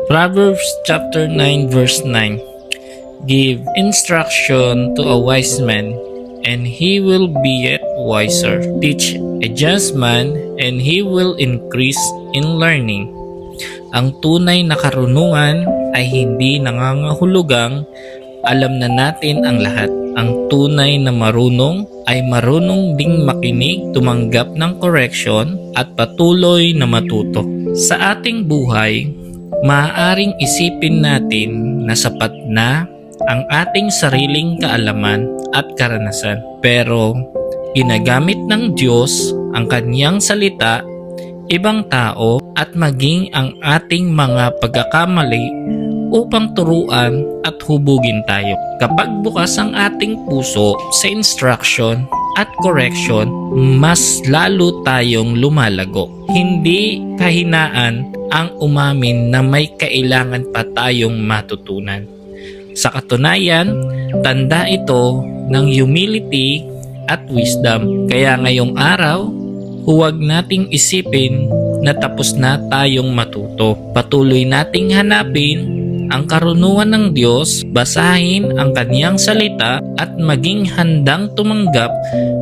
Proverbs chapter 9 verse 9. Give instruction to a wise man, and he will be yet wiser. Teach a just man, and he will increase in learning. Ang tunay na karunungan ay hindi nangangahulugang alam na natin ang lahat. Ang tunay na marunong ay marunong ding makinig, tumanggap ng correction at patuloy na matuto. Sa ating buhay, maaaring isipin natin na sapat na ang ating sariling kaalaman at karanasan. Pero ginagamit ng Diyos ang kanyang salita, ibang tao at maging ang ating mga pagkakamali upang turuan at hubugin tayo. Kapag bukas ang ating puso sa instruction at correction, mas lalo tayong lumalago. Hindi kahinaan ang umamin na may kailangan pa tayong matutunan. Sa katunayan, tanda ito ng humility at wisdom. Kaya ngayong araw, huwag nating isipin na tapos na tayong matuto. Patuloy nating hanapin ang karunungan ng Diyos, basahin ang kaniyang salita at maging handang tumanggap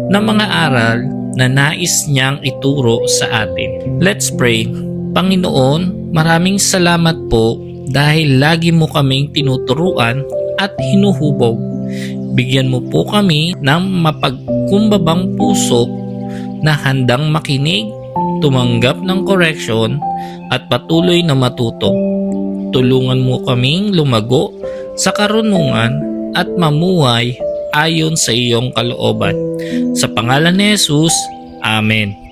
ng mga aral na nais niyang ituro sa atin. Let's pray. Panginoon, maraming salamat po dahil lagi mo kaming tinuturuan at hinuhubog. Bigyan mo po kami ng mapagkumbabang puso na handang makinig, tumanggap ng correction at patuloy na matuto. Tulungan mo kaming lumago sa karunungan at mamuhay ayon sa iyong kalooban. Sa pangalan ni Jesus, Amen.